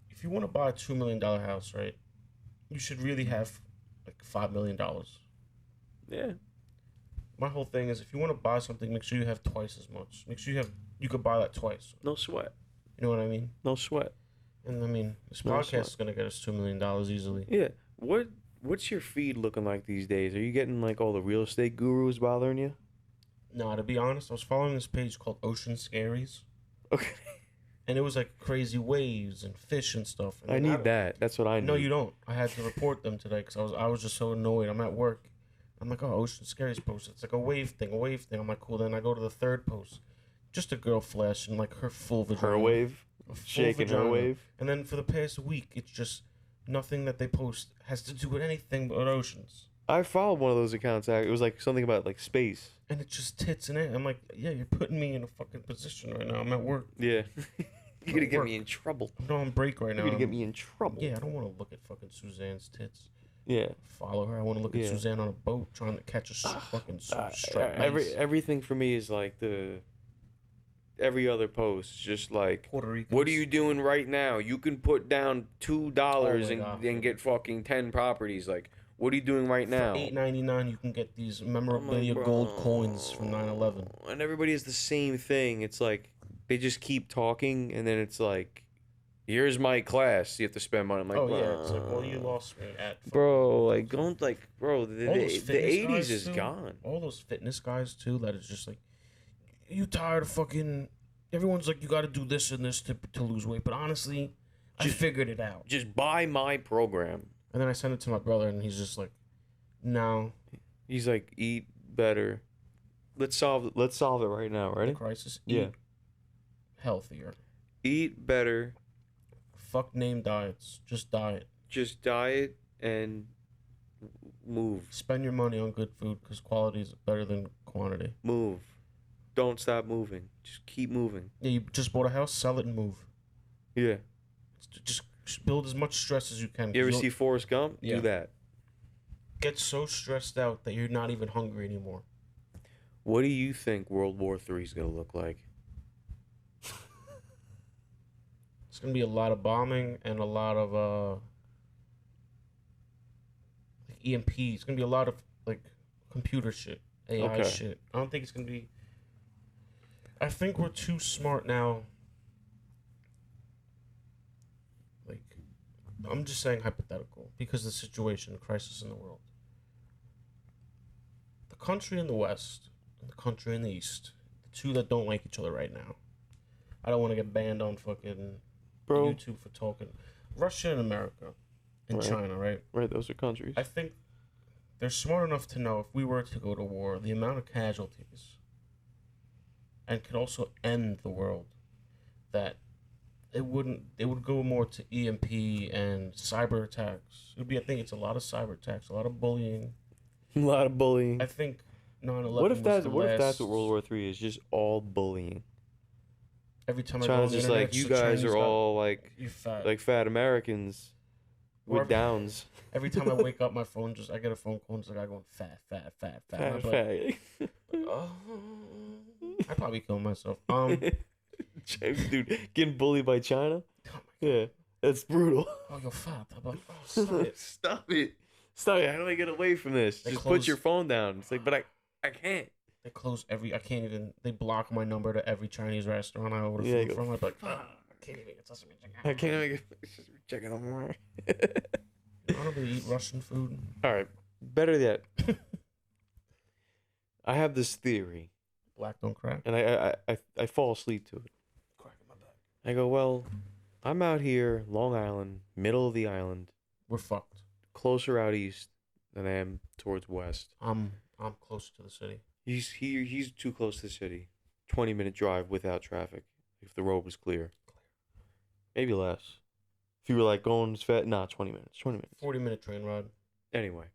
if you want to buy a $2 million house, right, you should really have like $5 million. Yeah. My whole thing is, if you want to buy something, make sure you have twice as much. Make sure you could buy that twice. No sweat. You know what I mean? No sweat. And I mean, this No podcast sweat. is gonna get us $2 million easily. Yeah. What's your feed looking like these days? Are you getting like all the real estate gurus bothering you? No, to be honest, I was following this page called Ocean Scaries, Okay. and it was like crazy waves and fish and stuff. And I then need that. That's what I need. No, you don't. I had to report them today because I was just so annoyed. I'm at work. I'm like, oh, Ocean Scaries post. It's like a wave thing. I'm like, cool. Then I go to the third post. Just a girl flashing like her full vagina. Her wave. A full Shaking her vagina. wave. And then for the past week, it's just nothing that they post has to do with anything but oceans. I followed one of those accounts. It was like something about like space. And it's just tits in it. I'm like, yeah, you're putting me in a fucking position right now. I'm at work. Yeah. You're gonna get Work. me in trouble. I'm on break right now. You're gonna get me in trouble. Yeah, I don't want to look at fucking Suzanne's tits. Yeah. Follow her. I want to look at Yeah. Suzanne on a boat trying to catch a fucking striped bass. Everything for me is like every other post, just like, Puerto Rico. what are you doing right now? You can put down $2 Oh my God. and get fucking 10 properties. Like, what are you doing right now? For $8.99, you can get these memorabilia bro. gold coins from 9/11. And everybody has the same thing. It's like they just keep talking, and then it's like, here's my class. You have to spend money. I'm like, Oh yeah, it's like, well, you lost me at. bro, like don't like, bro. The All those fitness 80s guys, is too. gone. All those fitness guys too. That is just like, you tired of fucking. Everyone's like, you got to do this and this to lose weight. But honestly, I figured it out. Just buy my program. And then I sent it to my brother, and he's just like, no. He's like, eat better. Let's solve it right now. The Ready? crisis. Yeah. Eat healthier. Eat better. Fuck name diets. Just diet. Just diet and move. Spend your money on good food because quality is better than quantity. Move. Don't stop moving. Just keep moving. Yeah, you just bought a house, sell it and move. Yeah. Just build as much stress as you can. 'cause You ever you'll see Forrest Gump? Yeah. Do that. get so stressed out that you're not even hungry anymore. What do you think World War III is gonna look like? It's gonna be a lot of bombing and a lot of like EMP. It's gonna be a lot of like computer shit, AI Okay. shit. I don't think it's gonna be. I think we're too smart now. Like, I'm just saying hypothetical because of the situation, the crisis in the world. The country in the West and the country in the East, the two that don't like each other right now. I don't want to get banned on fucking Bro. YouTube for talking. Russia and America and Right. China, right? Right, those are countries. I think they're smart enough to know if we were to go to war, the amount of casualties and could also end the world, that it would go more to EMP and cyber attacks. It would be, I think it's a lot of cyber attacks, a lot of bullying. A lot of I bullying. think 9/11 What if was that's the what if that's last. what World War Three is? Just all bullying. Every time I go on China's the just internet, like, it's you a guys Chinese are guy. all You fat. like fat Americans Or with downs. every time I wake up, my phone I get a phone call and it's like I going fat, fat, fat, fat. And I'm Fat, like, fat. oh, I probably kill myself. Dude, getting bullied by China? Oh my god. Yeah, that's brutal. Oh, you're fat. I'm like, oh, stop it. Stop it. Stop it. How do I get away from this? They Just close- put your phone down. It's like, but I can't. They close every. I can't even. They block my number to every Chinese restaurant I order Yeah, food you from. go, I'm like, fuck. I can't even get sesame chicken. I can't even check it out more. I don't really eat Russian food. All right, better yet. I have this theory, Black don't crack. and I fall asleep to it. Crack in my back. I go, well, I'm out here, Long Island, middle of the island, We're fucked. closer out east than I am towards west. I'm closer to the city. He's too close to the city. 20-minute drive without traffic if the road was clear. Maybe less. If you were like going as fast, 20 minutes. 20 minutes. 40-minute train ride. Anyway.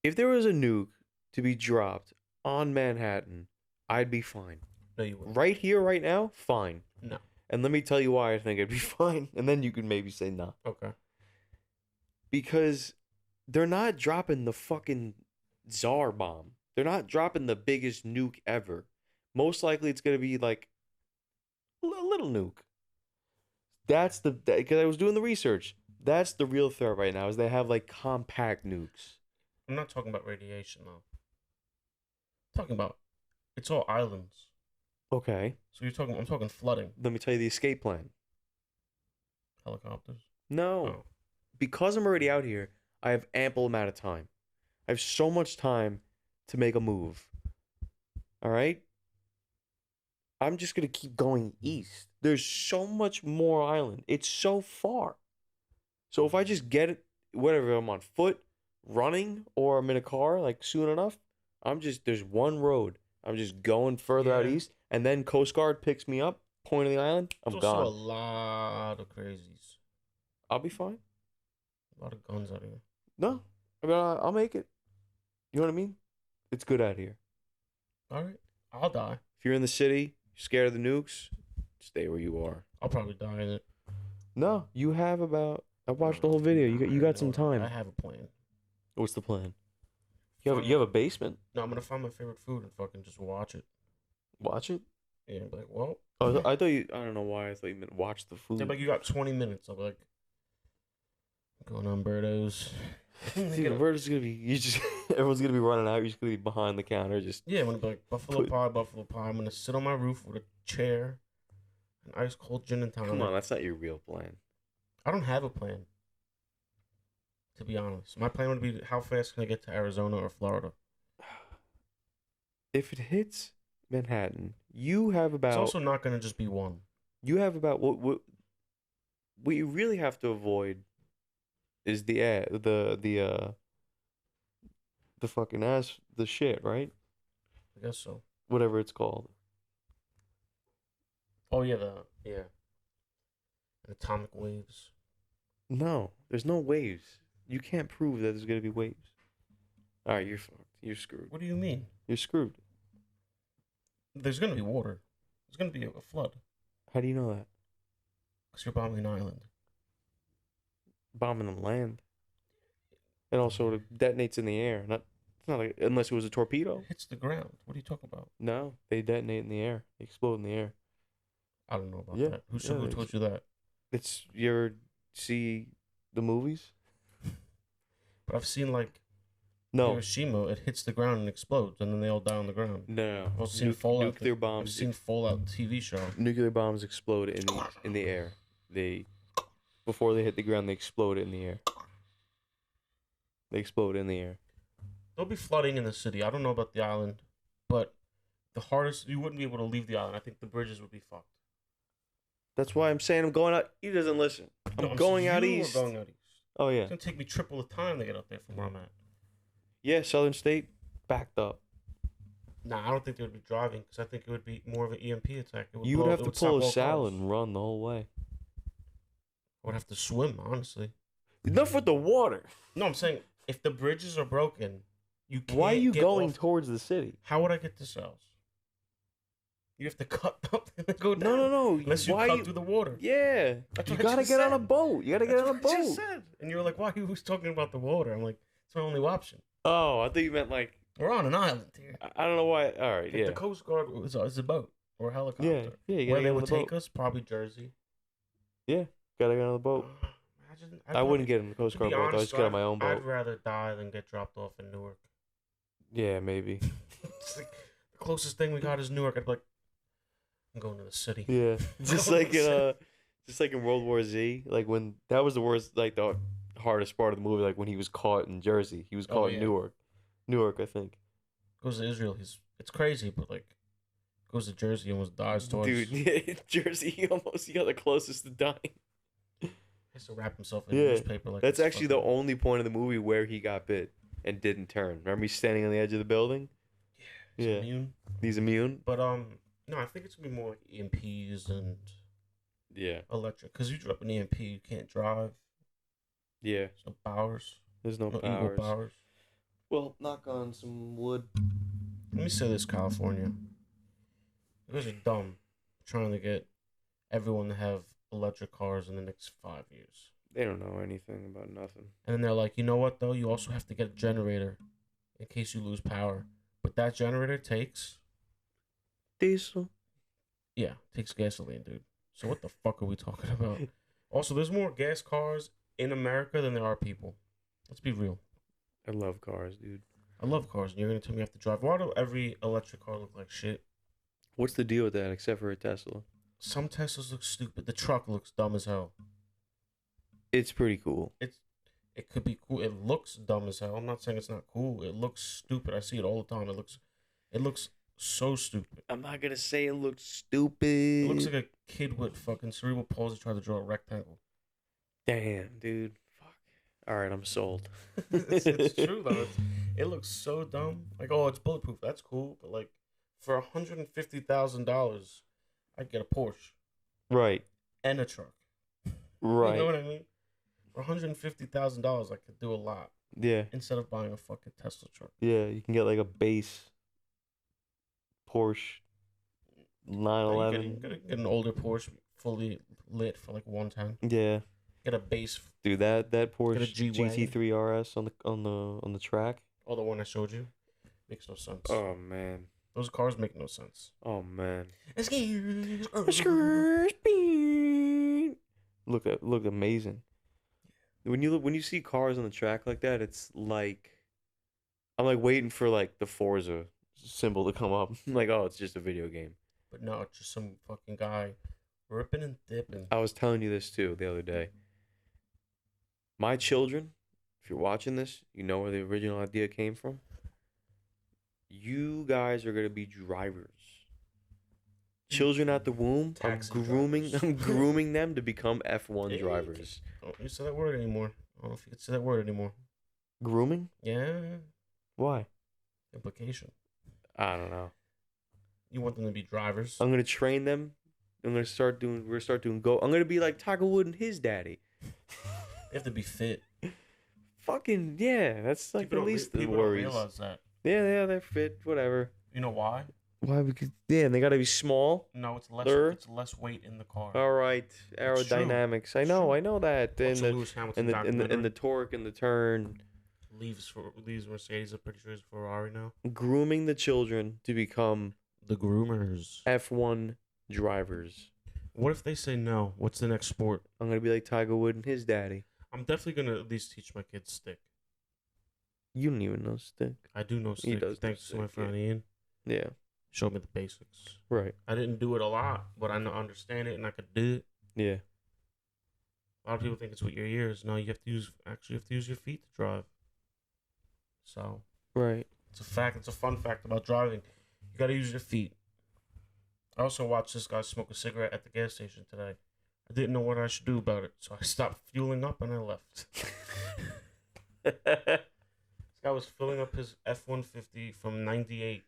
If there was a nuke to be dropped on Manhattan, I'd be fine. No, you wouldn't. Right here, right now, fine. No. And let me tell you why I think I'd be fine. And then you could maybe say nah. Okay. Because they're not dropping the fucking Tsar bomb. They're not dropping the biggest nuke ever. Most likely it's going to be like a little nuke. That's because I was doing the research. That's the real threat right now is they have like compact nukes. I'm not talking about radiation though. I'm talking about it's all islands. Okay. So I'm talking flooding. Let me tell you the escape plan. Helicopters. No. Oh. Because I'm already out here, I have ample amount of time. I have so much time to make a move. All right? I'm just going to keep going east. There's so much more island. It's so far. So if I just get it, whatever, I'm on foot, running, or I'm in a car, like soon enough, there's one road. I'm just going further out east, and then Coast Guard picks me up, point of the island, I'm There's also gone. a lot of crazies. I'll be fine. A lot of guns out here. No, I mean, I'll make it. You know what I mean? It's good out here. All right. I'll die. If you're in the city, you're scared of the nukes, stay where you are. I'll probably die in it. No, you have about. I watched the whole video. You got some time. I have a plan. What's the plan? You have a basement. No, I'm gonna find my favorite food and fucking just watch it. Watch it. Yeah, I'm like, well. Oh, I thought you. I don't know why I thought you meant watch the food. They're like, you got 20 minutes. I'm like, going on Brothas. Dude, we're just gonna be. Everyone's gonna be running out. You're just gonna be behind the counter, just. Yeah, I'm gonna be like buffalo pie. I'm gonna sit on my roof with a chair, an ice cold gin and tonic. Come on, that's not your real plan. I don't have a plan. To be honest, my plan would be how fast can I get to Arizona or Florida? If it hits Manhattan, you have about. It's also not gonna just be one. You have about what you really have to avoid is the fucking ass the shit, right? I guess so. Whatever it's called. Oh yeah, and atomic waves. No, there's no waves. You can't prove that there's gonna be waves. All right, you're fucked. You're screwed. What do you mean? You're screwed. There's gonna be water. There's gonna be a flood. How do you know that? Because you're bombing an island. Bombing the land. And also it detonates in the air. It's not like unless it was a torpedo. It hits the ground. What are you talking about? No, they detonate in the air. They explode in the air. I don't know about Yeah, that. Who yeah, told you that? It's you ever see the movies? But I've seen like No, Hiroshima, it hits the ground and explodes, and then they all die on the ground. no. I've seen Fallout. Nuclear I've bombs. seen Fallout TV show. Nuclear bombs explode in the air. They before they hit the ground, they explode in the air. They explode in the air. There'll be flooding in the city. I don't know about the island, but the hardest you wouldn't be able to leave the island. I think the bridges would be fucked. That's why I'm saying I'm going out. He doesn't listen. I'm No, going out you are east. going out east. Oh yeah, It's gonna take me triple the time to get up there from where I'm at. yeah. Southern State backed up. Nah, I don't think they would be driving because I think it would be more of an EMP attack. You would have to pull a stop all salad cars. and run the whole way. I would have to swim, honestly. Enough with the water. No, I'm saying if the bridges are broken, you can't. Why are you get going off. towards the city? How would I get to South? You have to cut up and then go down. No. Unless you cut through the water. Yeah, That's you what I gotta just get on a said. boat. You gotta get That's on a what I boat. just said. And you were like, why are you always talking about the water? I'm like, it's my only option. Oh, I thought you meant like We're on an island here. I don't know why. All right, If yeah, the Coast Guard is a boat or a helicopter. yeah. You Where gotta they get on would the boat. take us, probably Jersey. Gotta get on the boat. Imagine, I wouldn't get in the Coast to Guard be boat. I honest, just get on my own boat. I'd rather die than get dropped off in Newark. Yeah, maybe. It's like, the closest thing we got is Newark. I'd be like, I'm going to the city. Yeah, just like in World War Z, like when that was the worst, like the hardest part of the movie, like when he was caught in Jersey, he was caught in Newark, I think. Goes to Israel. It's crazy, but like goes to Jersey, almost dies twice. Dude, yeah, Jersey, he got the closest to dying. He has to wrap himself in Yeah, newspaper. Like that's it's actually the only point of the movie where he got bit and didn't turn. Remember, he's standing on the edge of the building. He's Yeah, immune. he's immune. But no, I think it's gonna be more like EMPs and Yeah, electric. Cause you drop an EMP, you can't drive. yeah. There's no powers. There's no No powers. eagle powers. Well, knock on some wood. Let me say this, California. You guys are dumb trying to get everyone to have electric cars in the next 5 years. They don't know anything about nothing. And then they're like, you know what, though? You also have to get a generator in case you lose power. But that generator takes Diesel. takes gasoline, dude. So what the fuck are we talking about? Also, there's more gas cars in America than there are people. Let's be real. I love cars, dude. I love cars, and you're going to tell me I have to drive. Why do every electric car look like shit? What's the deal with that, except for a Tesla? Some Teslas look stupid. The truck looks dumb as hell. It's pretty cool. It could be cool. It looks dumb as hell. I'm not saying it's not cool. It looks stupid. I see it all the time. It looks so stupid. I'm not gonna say it looks stupid. It looks like a kid with fucking cerebral palsy trying to draw a rectangle. Damn, dude. Fuck. All right, I'm sold. It's true though. It looks so dumb. Like, oh, it's bulletproof. That's cool. But like, for $150,000, I'd get a Porsche Right. and a truck. Right. You know what I mean? For $150,000, I could do a lot Yeah. instead of buying a fucking Tesla truck. Yeah. You can get like a base Porsche You 911. get an older Porsche fully lit for like 110. Yeah. Get a base. Dude, that Porsche G-Wagon. GT3 RS on the track. Oh, the one I showed you makes no sense. Oh man. Those cars make no sense. Oh man. Look, Look amazing. When you see cars on the track like that, it's like I'm like waiting for like the Forza symbol to come up. I'm like, oh, it's just a video game. but no, it's just some fucking guy ripping and dipping. I was telling you this too the other day. My children, if you're watching this, you know where the original idea came from. You guys are gonna be drivers. Children at the womb, Taxi I'm grooming them to become F1 Yeah, drivers. Don't you say that word anymore. I don't know if you can say that word anymore. Grooming? Yeah. Why? Implication. I don't know. You want them to be drivers. I'm gonna train them. We're gonna start doing go. I'm gonna be like Tiger Woods and his daddy. They have to be fit. Fucking yeah, that's like People at least the people don't worries. realize that. Yeah, they're fit, whatever. You know why? Why? Because yeah, and they gotta be small. No, it's less. Sir? It's less weight in the car. All right, It's true. aerodynamics. I It's know, true. I know that. Watch And the the Lewis Hamilton and the documentary. torque and the turn. leaves Mercedes. I'm pretty sure is Ferrari now. Grooming the children to become The groomers. F1 drivers. What if they say no? What's the next sport? I'm gonna be like Tiger Woods and his daddy. I'm definitely gonna at least teach my kids stick. You don't even know stick. I do know He stick. does know Thanks to my stick. friend Ian. Yeah. Showed me the basics. Right. I didn't do it a lot, but I understand it and I could do it. Yeah. A lot of people think it's with your ears. No, you have to use your feet to drive. So Right. it's a fact. It's a fun fact about driving. You got to use your feet. I also watched this guy smoke a cigarette at the gas station today. I didn't know what I should do about it, so I stopped fueling up and I left. This guy was filling up his F-150 from '98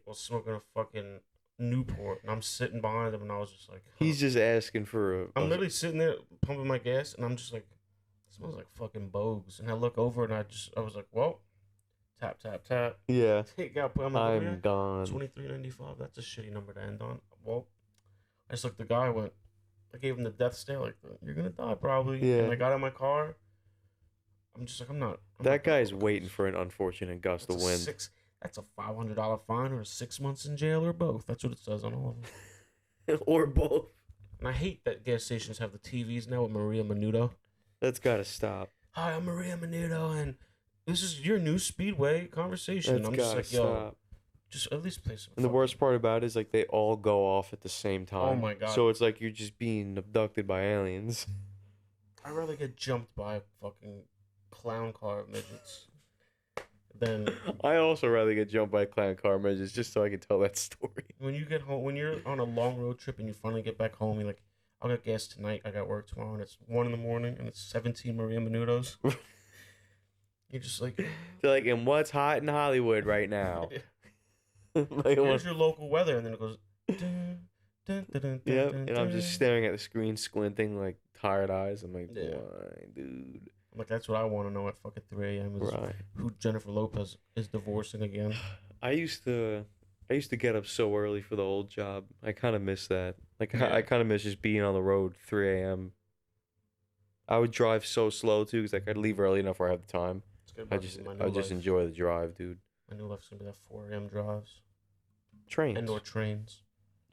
while smoking a fucking Newport, and I'm sitting behind him, and I was just like, huh. He's just asking for a. I'm literally sitting there pumping my gas, and I'm just like, it smells like fucking bogues. And I look over, and I was like, well, tap, tap, tap. Yeah. Take out, put on my I'm gone. 23.95. That's a shitty number to end on. Well, I just looked at the guy, I gave him the death stare, like, you're gonna die probably. Yeah. And I got in my car. I'm just like, I'm not. That guy's waiting for an unfortunate gust of wind. That's a $500 fine or 6 months in jail or both. That's what it says on all of them. Or both. And I hate that gas stations have the TVs now with Maria Menudo. That's gotta stop. Hi, I'm Maria Menudo, and this is your new Speedway conversation. That's I'm gotta just like, stop. yo, just at least play some. And the worst part about it is like they all go off at the same time. Oh my God. So it's like you're just being abducted by aliens. I'd rather get jumped by a fucking clown car of midgets than I also rather get jumped by clown car midgets just so I can tell that story. when you get home. When you're on a long road trip and you finally get back home, you're like, I'll get gas tonight. I got work tomorrow, and it's 1 a.m. and it's 17 Maria Menudos. You're just like, They're like, and what's hot in Hollywood right now? Like, here's your local weather, and then it goes. Dun, dun, dun, dun, yep, dun, and I'm just dun. staring at the screen, squinting, like tired eyes. I'm like, Yeah. why, dude? I'm like, that's what I want to know at fucking 3 a.m. is Right. who Jennifer Lopez is divorcing again. I used to get up so early for the old job. I kind of miss that. Like, Yeah. I kind of miss just being on the road 3 a.m. I would drive so slow too, because like I'd leave early enough where I have the time. It's good I about just my new I just life. enjoy the drive, dude. My new life's gonna be that 4 a.m. drives Trains. and or trains.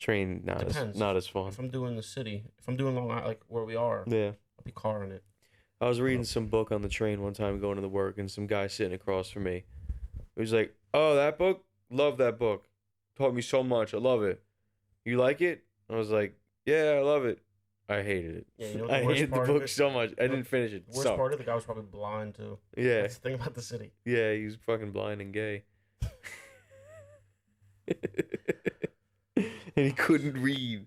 Train Depends. not as fun. If I'm doing the city, if I'm doing Long Island, like where we are, Yeah. I'll be carring it. I was reading some book on the train one time going to work, and some guy sitting across from me. He was like, "Oh, that book? Love that book. Taught me so much. I love it. You like it?" I was like, "Yeah, I love it." I hated it. Yeah, you know I the worst hated the part of book it? so much. I didn't finish it. The worst So part of it, the guy was probably blind too. yeah, That's the thing about the city. yeah, he was fucking blind and gay. And he couldn't read.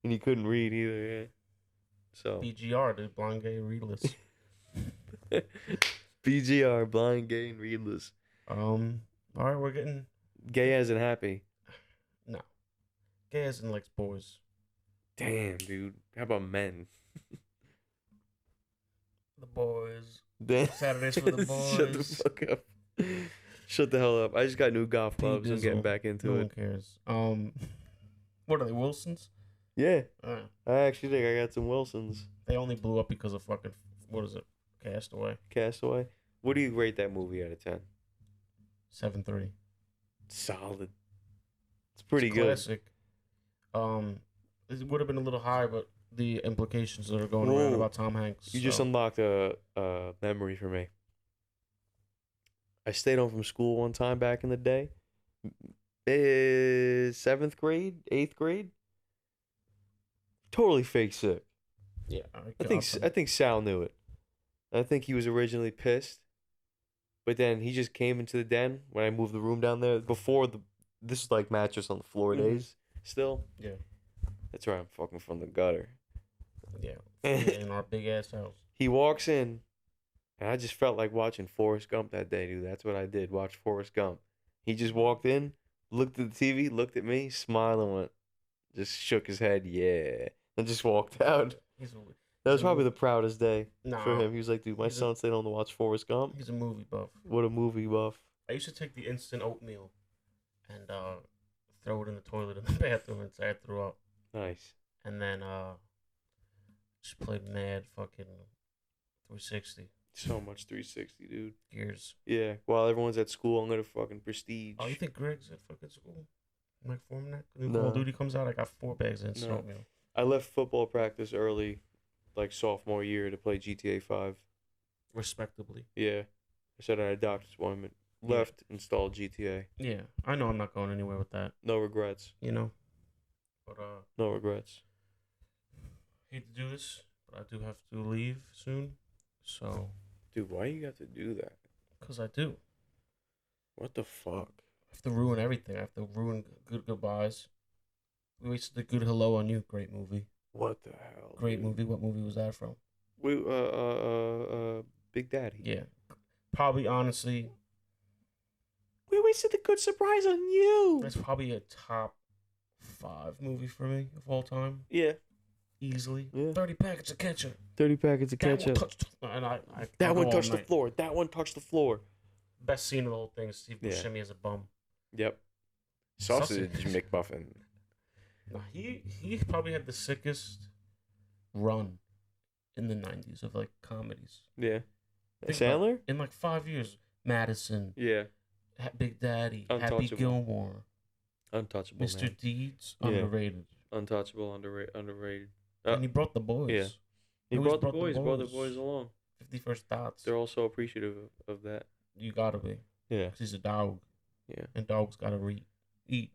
And he couldn't read either, yeah. So BGR, dude, blind, gay, readless. BGR, blind, gay, and readless. All right, we're getting Gay as in happy. gay as in likes boys. Damn, dude. How about men? The boys. Damn. Saturdays for the Shut the boys. fuck up. Shut the hell up. I just got new golf clubs. I'm getting Dizzle. back into No it. one cares. What are they, Wilsons? Yeah. Uh, I actually think I got some Wilsons. they only blew up because of fucking, what is it? Castaway. Castaway. What do you rate that movie out of 10? 7.3. Solid. It's pretty It's good. classic. It would have been a little high, but the implications that are going around Whoa. about Tom Hanks. You just unlocked a memory for me. I stayed home from school one time back in the day. 7th grade, 8th grade. Totally fake sick. yeah. I think Sal knew it. I think he was originally pissed, but then he just came into the den when I moved the room down there. This is like mattress on the floor days still. Yeah. That's right. I'm fucking from the gutter. Yeah. In our big ass house. He walks in, and I just felt like watching Forrest Gump that day, dude. That's what I did. Watch Forrest Gump. He just walked in, looked at the TV, looked at me, smiled, and went, just shook his head, yeah, and just walked out. That was probably the proudest day for him. He was like, dude, my son stayed home to watch Forrest Gump. He's a movie buff. What a movie buff. I used to take the instant oatmeal and throw it in the toilet in the bathroom and say I threw up. Nice. And then just played mad fucking 360 So much 360, dude. gears. Yeah. While everyone's at school, I'm gonna fucking prestige. Oh, you think Greg's at fucking school? Mike Formanek? New No. Call of Duty comes out, I got 4 bags of instant No. oatmeal. I left football practice early, like sophomore year, to play GTA 5. Respectably. Yeah. I said I doctor's appointment. Yeah. Left, installed GTA. Yeah, I know I'm not going anywhere with that. No regrets. You know, but No regrets. hate to do this, but I do have to leave soon. So, Dude, why you have to do that? cause I do. What the fuck? I have to ruin everything. I have to ruin good goodbyes. We wasted the good hello on you. Great movie. What the hell? Great dude? movie. What movie was that from? We Big Daddy. Yeah, probably honestly, We wasted the good surprise on you. that's probably a top 5 movie for me of all time. Yeah. Easily. Yeah. 30 packets of ketchup. 30 packets of That one ketchup. touched. And I'll That go one all touched the night. floor. That one touched the floor. Best scene of the whole thing is Steve Yeah. Buscemi as a bum. Yep. Sausage. Sausage McMuffin. Nah, he probably had the sickest run in the 90s of like comedies. Yeah. Think Sandler? about- in like 5 years, Madison, Yeah. Big Daddy, Happy Untouchable. Gilmore, Untouchable, Mr. man. Deeds, Yeah. underrated. Untouchable, underrated. And he brought the boys. yeah. He always brought the brought the boys. Brought the boys. boys along. 51st Thoughts. They're also appreciative of that. You gotta be. Yeah. 'Cause he's a dog. Yeah. And dogs gotta eat,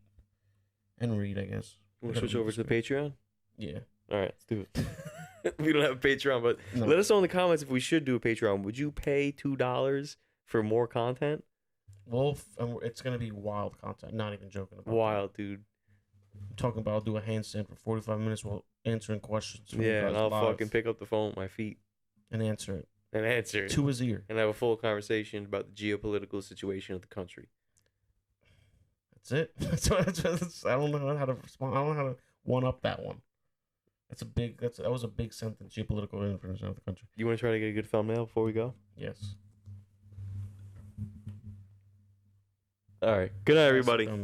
and read, I guess. We'll Gotta switch read over to this the Patreon? Yeah. All right, let's do it. We don't have a Patreon, but No. let us know in the comments if we should do a Patreon. Would you pay $2 for more content? Wolf, and it's gonna be wild content. Not even joking about. Wild, dude. That. I'm talking about I'll do a handstand for 45 minutes while answering questions. from you Yeah, guys and I'll live fucking pick up the phone with my feet and answer it and answer it. to his ear. And have a full conversation about the geopolitical situation of the country. That's it. I don't know how to respond. I don't know how to one up that one. That was a big sentence. Geopolitical information of the country. You want to try to get a good thumbnail before we go? Yes. All right. Good night, everybody. Thumbnail.